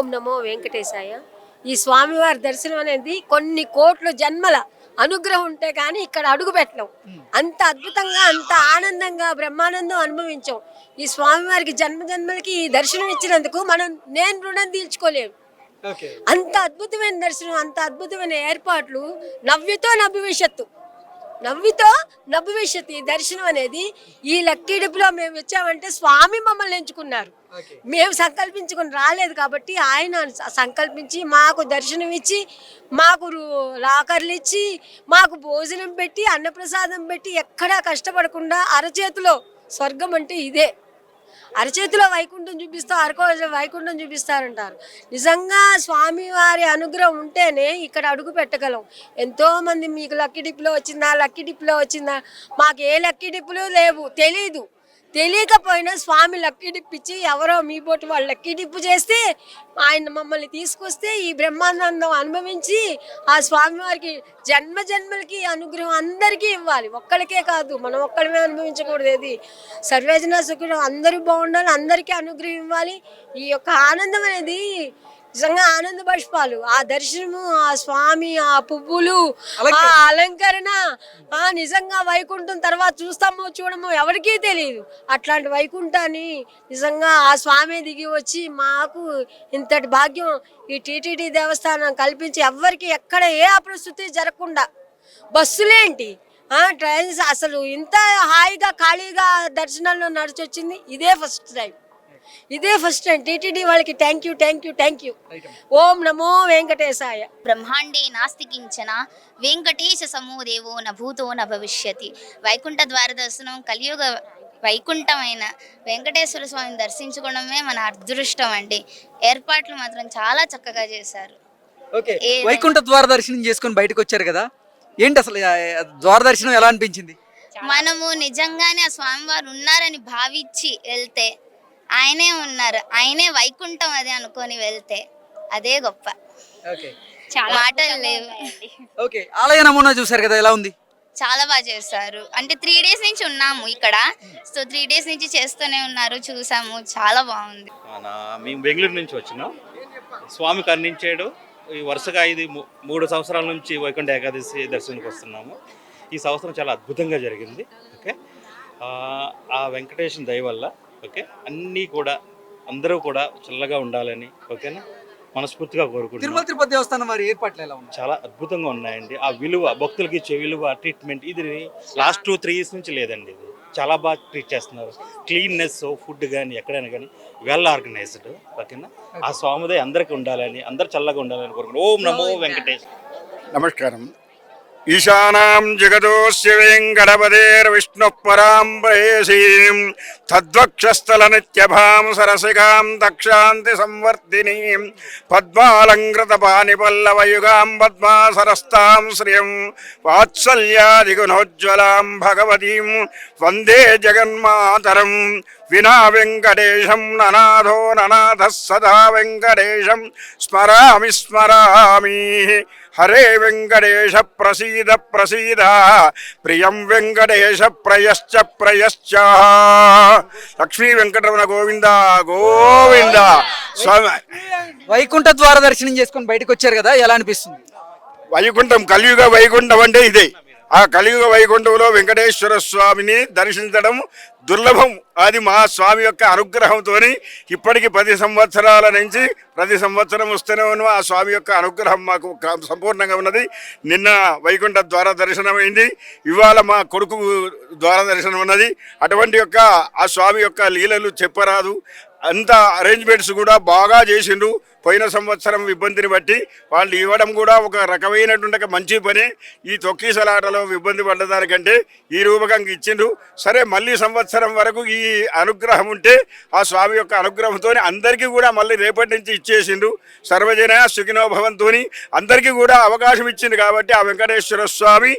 ఓం నమో వెంకటేశాయ. ఈ స్వామివారి దర్శనం అనేది కొన్ని కోట్ల జన్మల అనుగ్రహం ఉంటే కానీ ఇక్కడ అడుగు పెట్టలేం. అంత అద్భుతంగా, అంత ఆనందంగా, బ్రహ్మానందం అనుభవించాం. ఈ స్వామివారికి జన్మ జన్మలకి ఈ దర్శనం ఇచ్చినందుకు నేను రుణం తీర్చుకోలేము. అంత అద్భుతమైన దర్శనం, అంత అద్భుతమైన ఏర్పాట్లు. నవ్వితో నవ్విషత్తు, నవ్వితో నవ్విషత్తు. ఈ దర్శనం అనేది ఈ లక్కీడిపులో మేము వచ్చామంటే స్వామి మమ్మల్ని ఎంచుకున్నారు. మేము సంకల్పించుకొని రాలేదు కాబట్టి ఆయన సంకల్పించి మాకు దర్శనం ఇచ్చి, మాకు లాకర్లు ఇచ్చి, మాకు భోజనం పెట్టి, అన్నప్రసాదం పెట్టి, ఎక్కడా కష్టపడకుండా అరచేతిలో స్వర్గం అంటే ఇదే. అరచేతిలో వైకుంఠం చూపిస్తా, వైకుంఠం చూపిస్తారంటారు. నిజంగా స్వామివారి అనుగ్రహం ఉంటేనే ఇక్కడ అడుగు పెట్టగలం. ఎంతోమంది మీకు లక్కీ డిప్లో వచ్చిందా, లక్కీ డిప్లో వచ్చిందా, మాకు ఏ లక్కీ డిప్పులు లేవు, తెలియకపోయినా స్వామి లక్కీ డిప్ ఇచ్చి ఎవరో మీ బోటి వాళ్ళు లక్కీ డిప్పు చేస్తే ఆయన మమ్మల్ని తీసుకొస్తే ఈ బ్రహ్మానందం అనుభవించి ఆ స్వామివారికి జన్మ జన్మలకి అనుగ్రహం అందరికీ ఇవ్వాలి. ఒక్కరికే కాదు, మనం ఒక్కడమే అనుభవించకూడదు. ఏది సర్వేజన సుఖం, అందరూ బాగుండాలి, అందరికీ అనుగ్రహం ఇవ్వాలి. ఈ యొక్క ఆనందం అనేది నిజంగా ఆనంద బాష్పాలు. ఆ దర్శనము, ఆ స్వామి, ఆ పువ్వులు, ఆ అలంకరణ, నిజంగా వైకుంఠం తర్వాత చూస్తామో చూడమో ఎవరికీ తెలియదు. అట్లాంటి వైకుంఠాన్ని నిజంగా ఆ స్వామి దిగి వచ్చి మాకు ఇంతటి భాగ్యం ఈ టీటీడీ దేవస్థానం కల్పించి ఎవరికి ఎక్కడ ఏ అప్రస్తుతి జరగకుండా, బస్సులేంటి, ట్రైన్స్, అసలు ఇంత హాయిగా ఖాళీగా దర్శనంలో నడిచొచ్చింది ఇదే ఫస్ట్ టైం. టీటీడీ వాళ్ళకి థ్యాంక్ యూ. ఓం నమో వెంకటేశాయ. బ్రహ్మాండే నాస్తి కించన వెంకటేశ సమూదేవో న భూతో న భవిష్యతి. వైకుంఠ ద్వార దర్శనం, కలియుగ వైకుంఠమైన వెంకటేశ్వర స్వామిని దర్శించుకోవడమే మన అదృష్టం అండి. ఏర్పాట్లు మాత్రం చాలా చక్కగా చేశారు. వైకుంఠ ద్వార దర్శనం చేసుకొని బయటకు వచ్చారు కదా, ఏంటి అసలు ద్వార దర్శనం ఎలా అనిపించింది? మనము నిజంగానే ఆ స్వామివారు ఉన్నారని భావించి వెళ్తే ఆయనే ఉన్నారు, ఆయనే వైకుంఠం అది అనుకొని వెళ్తే అదే గొప్ప. మాటలు లేవు. ఆలయ నమూనా చూసారు కదా, ఎలా ఉంది? చాలా బాగా చేస్తారు. అంటే 3 days నుంచి ఉన్నాము ఇక్కడ, సో 3 days నుంచి చేస్తూనే ఉన్నారు, చూసాము, చాలా బాగుంది. మేము బెంగళూరు నుంచి వచ్చినాం. స్వామి కరుణించాడు. ఈ వరుసగా ఇది 3 సంవత్సరాల నుంచి వైకుంఠ ఏకాదశి దర్శనానికి వస్తున్నాము. ఈ సంవత్సరం చాలా అద్భుతంగా జరిగింది. ఓకే, ఆ వెంకటేశ్వర దయ వల్ల ఓకే అన్నీ కూడా అందరూ కూడా చల్లగా ఉండాలని ఓకేనా మనస్ఫూర్తిగా కోరుకుంటున్నాం. తిరుపతి దేవస్థానం వారి ఏర్పాట్లు ఎలా ఉన్నాయి? చాలా అద్భుతంగా ఉన్నాయండి. ఆ విలువ, భక్తులకి ఇచ్చే విలువ, ట్రీట్మెంట్ ఇది లాస్ట్ 2-3 years నుంచి లేదండి. ఇది చాలా బాగా ట్రీట్ చేస్తున్నారు. క్లీన్నెస్, ఫుడ్ కానీ ఎక్కడైనా కానీ వెల్ ఆర్గనైజ్డ్ ఓకేనా. ఆ స్వామిదే అందరికీ ఉండాలని, అందరు చల్లగా ఉండాలని కోరుకుంటున్నాం. ఓం నమో వెంకటేశ్. నమస్కారం. ఈశానాం జగదోస్య వెంకటపదేర్విష్ణుః పరాం ప్రేయసీం తద్వక్షస్థల నిత్యభాం సరసికాం దక్షాంతి సంవర్ధినీం పద్మాలంకృత పాణిపల్లవయుగాం పద్మాసరస్తాం శ్రియం వాత్సల్యాదిగుణోజ్వలాం భగవతీం వందే జగన్మాతరం. వినా వెంకటేశం ననాథో ననాథः సదా వెంకటేశం స్మరామి. హరే వెంకటేశ ప్రసీద ప్రియం వెంకటేశ ప్రయశ్చ. లక్ష్మీ వెంకటరమణ గోవింద గోవింద. వైకుంఠ ద్వార దర్శనం చేసుకొని బయటకు వచ్చారు కదా, ఎలా అనిపిస్తుంది? వైకుంఠం, కలియుగ వైకుంఠం అంటే ఇదే. ఆ కలియుగ వైకుంఠంలో వెంకటేశ్వర స్వామిని దర్శించడం దుర్లభం. అది మా స్వామి యొక్క అనుగ్రహంతో ఇప్పటికి 10 సంవత్సరాల నుంచి ప్రతి సంవత్సరం వస్తూనే ఉన్నాం. ఆ స్వామి యొక్క అనుగ్రహం మాకు సంపూర్ణంగా ఉన్నది. నిన్న వైకుంఠ ద్వార దర్శనం అయింది, ఇవాళ మా కొడుకు ద్వార దర్శనం ఉన్నది. అటువంటి యొక్క ఆ స్వామి యొక్క లీలలు చెప్పరాదు. అంత అరేంజ్మెంట్స్ కూడా బాగా చేసిండ్రు. పోయిన సంవత్సరం ఇబ్బందిని బట్టి వాళ్ళు ఇవ్వడం కూడా ఒక రకమైనటువంటి మంచి పని. ఈ తొక్కీసలాటలో ఇబ్బంది పడ్డదానికంటే ఈ రూపకంగా ఇచ్చిండ్రు. సరే, మళ్ళీ సంవత్సరం వరకు ఈ అనుగ్రహం ఉంటే ఆ స్వామి యొక్క అనుగ్రహంతో అందరికీ కూడా మళ్ళీ రేపటి నుంచి ఇచ్చేసిండ్రు. సర్వజన సుఖినో భవంతో అందరికీ కూడా అవకాశం ఇచ్చింది. కాబట్టి ఆ వెంకటేశ్వర స్వామి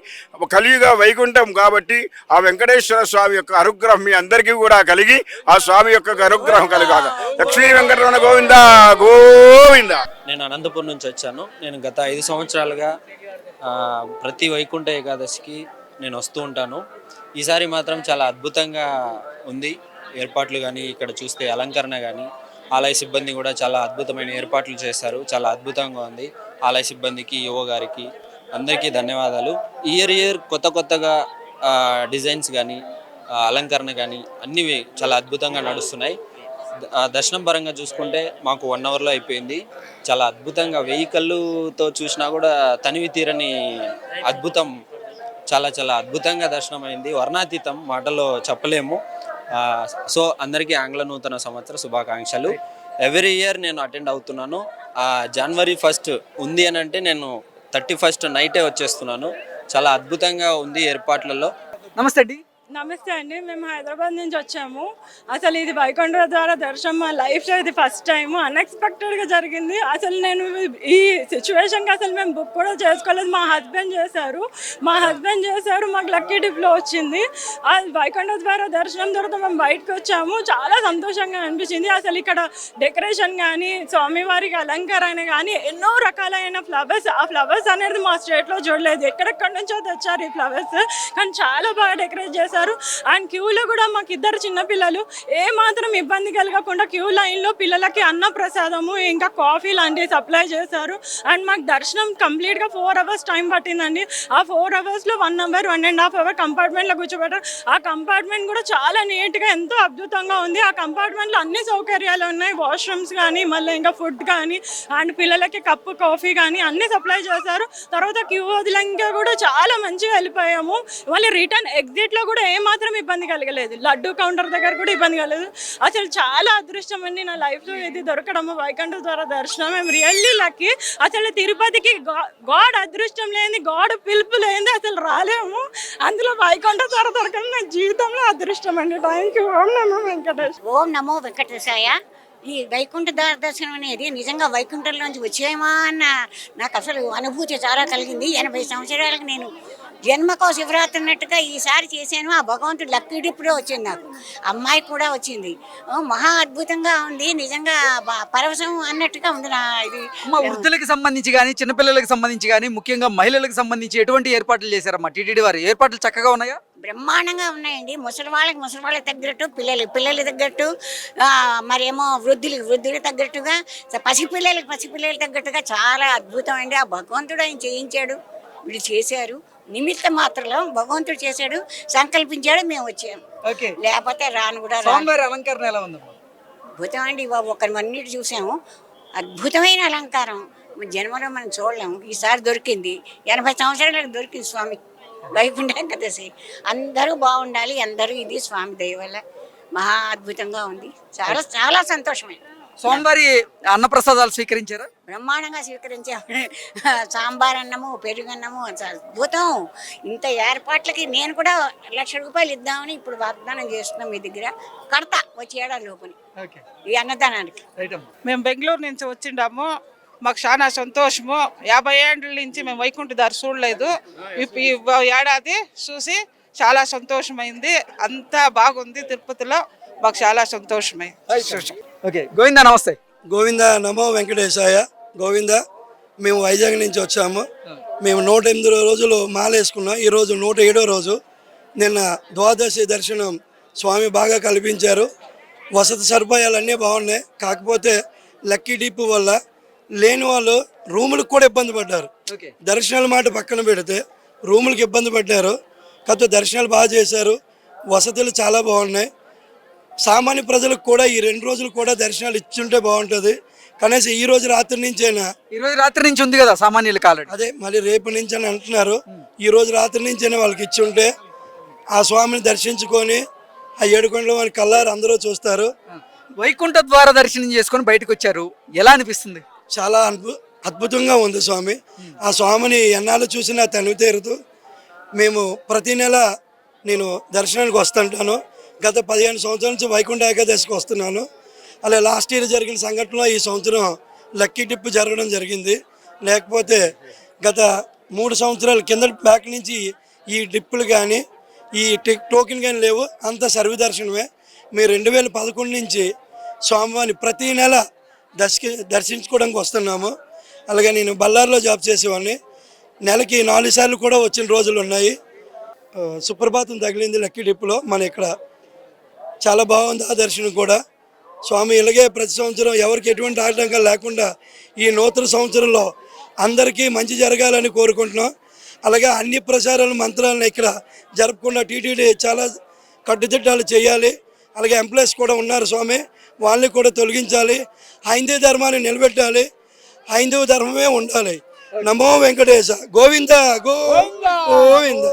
కలియుగ వైకుంఠం కాబట్టి ఆ వెంకటేశ్వర స్వామి యొక్క అనుగ్రహం మీ అందరికీ కూడా కలిగి ఆ స్వామి యొక్క అనుగ్రహం కలుగాక. లక్ష్మీ వెంకటరమణ గోవింద గోవింద. నేను అనంతపురం నుంచి వచ్చాను. నేను గత 5 సంవత్సరాలుగా ప్రతి వైకుంఠ ఏకాదశికి నేను వస్తూ ఉంటాను. ఈసారి మాత్రం చాలా అద్భుతంగా ఉంది. ఏర్పాట్లు కానీ, ఇక్కడ చూస్తే అలంకరణ కానీ ఆలయ సిబ్బంది కూడా చాలా అద్భుతమైన ఏర్పాట్లు చేశారు. చాలా అద్భుతంగా ఉంది. ఆలయ సిబ్బందికి, యువ గారికి అందరికీ ధన్యవాదాలు. ఇయర్ కొత్తగా డిజైన్స్ కానీ అలంకరణ కానీ అన్నీ చాలా అద్భుతంగా నడుస్తున్నాయి. దర్శనం పరంగా చూసుకుంటే మాకు 1 అవర్లో అయిపోయింది. చాలా అద్భుతంగా వెహికల్తో చూసినా కూడా తనివి తీరని అద్భుతం. చాలా అద్భుతంగా దర్శనం అయింది. వర్ణాతీతం, మాటలో చెప్పలేము. సో అందరికీ ఆంగ్ల నూతన సంవత్సర శుభాకాంక్షలు. ఎవ్రీ ఇయర్ నేను అటెండ్ అవుతున్నాను. జనవరి 1 ఉంది అని అంటే నేను 31 నైటే వచ్చేస్తున్నాను. చాలా అద్భుతంగా ఉంది ఏర్పాట్లలో. నమస్తే అండి. నమస్తే అండి, మేము హైదరాబాద్ నుంచి వచ్చాము. అసలు ఇది వైకుంఠ ద్వారా దర్శనం మా లైఫ్లో ఇది ఫస్ట్ టైం. అన్ఎక్స్పెక్టెడ్గా జరిగింది. అసలు నేను ఈ సిచ్యువేషన్కి అసలు మేము బుక్ కూడా చేసుకోలేదు. మా హస్బెండ్ చేశారు. మాకు లక్కీ డిప్లో వచ్చింది. ఆ వైకుంఠ ద్వారా దర్శనం తర్వాత మేము బయటకు వచ్చాము. చాలా సంతోషంగా అనిపించింది. అసలు ఇక్కడ డెకరేషన్ కానీ, స్వామివారికి అలంకరణ కానీ, ఎన్నో రకాలైన ఫ్లవర్స్. ఆ ఫ్లవర్స్ అనేది మా స్టేట్లో చూడలేదు. ఎక్కడెక్కడి నుంచో తెచ్చారు ఈ ఫ్లవర్స్, కానీ చాలా బాగా డెకరేట్ చేశారు. అండ్ క్యూలో కూడా మాకు 2 చిన్నపిల్లలు ఏ మాత్రం ఇబ్బంది కలగకుండా క్యూ లైన్లో పిల్లలకి అన్న ప్రసాదము ఇంకా కాఫీ లాంటివి సప్లై చేశారు. అండ్ మాకు దర్శనం కంప్లీట్గా 4 అవర్స్ టైం పట్టిందండి. ఆ 4 అవర్స్లో 1 అవర్ 1.5 అవర్ కంపార్ట్మెంట్లో కూర్చోబెట్టారు. ఆ కంపార్ట్మెంట్ కూడా చాలా నీట్గా ఎంతో అద్భుతంగా ఉంది. ఆ కంపార్ట్మెంట్లో అన్ని సౌకర్యాలు ఉన్నాయి. వాష్రూమ్స్ కానీ, మళ్ళీ ఇంకా ఫుడ్ కానీ, అండ్ పిల్లలకి కప్పు కాఫీ కానీ అన్ని సప్లై చేశారు. తర్వాత క్యూ వదిలంగా కూడా చాలా మంచిగా వెళ్ళిపోయాము. మళ్ళీ రిటర్న్ ఎగ్జిట్లో కూడా ఏమాత్రం ఇబ్బంది కలగలేదు. లడ్డు కౌంటర్ దగ్గర కూడా ఇబ్బంది కలగలేదు. అసలు చాలా అదృష్టం అండి నా లైఫ్లో ఇది దొరకడము, వైకుంఠ ద్వారా దర్శనం. మేము రియల్లీ లక్కీ. అసలు తిరుపతికి గాడ్ అదృష్టం లేని, గాడ్ పిలుపు లేని అసలు రాలేము. అందులో వైకుంఠ ద్వారా దొరకడం నా జీవితంలో అదృష్టం అండి. Thank you. ఓం నమో వెంకటేష్. ఓం నమో వెంకటేశాయ. ఈ వైకుంఠ దర్శనం అనేది నిజంగా వైకుంఠంలోంచి వచ్చేమా అన్న నాకు అసలు అనుభూతి చాలా కలిగింది. 80 సంవత్సరాలకు నేను జన్మకో శివరాత్రి అన్నట్టుగా ఈసారి చేశాను. ఆ భగవంతుడు లక్కీ డిప్లో వచ్చింది. నాకు అమ్మాయి కూడా వచ్చింది. మహా అద్భుతంగా ఉంది. నిజంగా పరవశం అన్నట్టుగా ఉంది. నా ఇది వృద్ధులకు సంబంధించి కానీ, చిన్నపిల్లలకు సంబంధించి కానీ, ముఖ్యంగా మహిళలకు సంబంధించి ఎటువంటి ఏర్పాట్లు చేశారమ్మా టీటీడీ వారు? ఏర్పాట్లు చక్కగా ఉన్నాయా? బ్రహ్మాండంగా ఉన్నాయండి. ముసలి వాళ్ళకి తగ్గట్టు, పిల్లలు తగ్గట్టు, మరేమో వృద్ధులకు తగ్గట్టుగా, పసిపిల్లలకు తగ్గట్టుగా చాలా అద్భుతం అండి. ఆ భగవంతుడు ఆయన చేయించాడు, వీళ్ళు చేశారు. నిమిత్త మాత్రంలో భగవంతుడు చేశాడు, సంకల్పించాడు, మేము వచ్చాము. లేకపోతే రాను కూడా అలంకరణ ఎలా ఉందమ్మా? అద్భుతం అండి. ఒకరివన్నిటి చూసాము. అద్భుతమైన అలంకారం జన్మలో మనం చూడలేము. ఈసారి దొరికింది. 80 సంవత్సరాలకు దొరికింది స్వామి వైకుంఠ ఏకాదశి. అందరూ బాగుండాలి. అందరూ ఇది స్వామి దయ వల్ల మహా అద్భుతంగా ఉంది. చాలా చాలా సంతోషమైంది. స్వామివారి అన్నప్రసాదాలు స్వీకరించారా? బ్రహ్మాండంగా స్వీకరించాము. సాంబార్ అన్నము, పెరుగన్నము, అద్భుతం. ఇంత ఏర్పాట్లకి నేను కూడా 1,00,000 రూపాయలు ఇద్దామని ఇప్పుడు వాగ్దానం చేస్తున్నాం. మీ దగ్గర కడతా వచ్చే ఏడాది లోపలి ఈ అన్నదానానికి. మేము బెంగళూరు నుంచి వచ్చిండాము. మాకు చాలా సంతోషము. 50 ఏళ్ళ నుంచి మేము వైకుంఠ దారి చూడలేదు. ఈ ఏడాది చూసి చాలా సంతోషమైంది. అంతా బాగుంది తిరుపతిలో. మాకు చాలా సంతోషమైంది. ఓకే, గోవిందా నమస్తే. గోవింద నమో వెంకటేశాయ. గోవింద, మేము వైజాగ్ నుంచి వచ్చాము. మేము 108 రోజులు మాలేసుకున్నాం. ఈరోజు 107వ రోజు. నిన్న ద్వాదశి దర్శనం స్వామి బాగా కల్పించారు. వసతి సదుపాయాలు అన్నీ బాగున్నాయి. కాకపోతే లక్కీ డిప్ వల్ల లేని వాళ్ళు రూములకు కూడా ఇబ్బంది పడ్డారు. దర్శనాల మాట పక్కన పెడితే రూములకు ఇబ్బంది పడ్డారు. కాకపోతే దర్శనాలు బాగా చేశారు. వసతులు చాలా బాగున్నాయి. సామాన్య ప్రజలకు కూడా ఈ 2 రోజులు కూడా దర్శనాలు ఇచ్చుంటే బాగుంటుంది. కనీసం ఈ రోజు రాత్రి నుంచైనా, ఈ రోజు రాత్రి నుంచి ఉంది కదా సామాన్యులకు ఆల్రెడీ. అదే మళ్ళీ రేపు నుంచి అని అంటున్నారు. ఈ రోజు రాత్రి నుంచైనా వాళ్ళకి ఇచ్చి ఉంటే ఆ స్వామిని దర్శించుకొని ఆ 7 కొండల వారి కల్లారు అందరూ చూస్తారు. వైకుంఠ ద్వార దర్శనం చేసుకొని బయటకు వచ్చారు, ఎలా అనిపిస్తుంది? చాలా అద్భుతంగా ఉంది స్వామి. ఆ స్వామిని ఎన్నాళ్ళు చూసినా తనివి తీరుతూ మేము ప్రతి నెల నేను దర్శనానికి వస్తుంటాను. గత 15 సంవత్సరాల నుంచి వైకుంఠ ఏకాదశికి వస్తున్నాను. అలా లాస్ట్ ఇయర్ జరిగిన సంఘటనలో ఈ సంవత్సరం లక్కీ డిప్ జరగడం జరిగింది. లేకపోతే గత 3 సంవత్సరాల కింద బ్యాక్ నుంచి ఈ డిప్పులు కానీ ఈ టోకెన్ కానీ లేవు. అంత సర్వ దర్శనమే. మేము 2011 నుంచి స్వామివారిని ప్రతి నెల దర్శించుకోవడానికి వస్తున్నాము. అలాగే నేను బళ్ళారిలో జాబ్ చేసేవాడిని. నెలకి 4 సార్లు కూడా వచ్చిన రోజులు ఉన్నాయి. సుప్రభాతం తగిలింది లక్కీ డిప్పులో. మన ఇక్కడ చాలా బాగుంది ఆ దర్శనం కూడా. స్వామి ఇలాగే ప్రతి సంవత్సరం ఎవరికి ఎటువంటి ఆటంకాలు లేకుండా ఈ నూతన సంవత్సరంలో అందరికీ మంచి జరగాలని కోరుకుంటున్నాం. అలాగే అన్ని ప్రచారాలు మంత్రాలను ఇక్కడ జరపకుండా టీటీడీ చాలా కట్టుదిట్టాలు చేయాలి. అలాగే ఎంప్లాయీస్ కూడా ఉన్నారు స్వామి, వాళ్ళని కూడా తొలగించాలి. హైందవ ధర్మాన్ని నిలబెట్టాలి, హైందవ ధర్మమే ఉండాలి. నమో వెంకటేశ గోవింద గోవింద.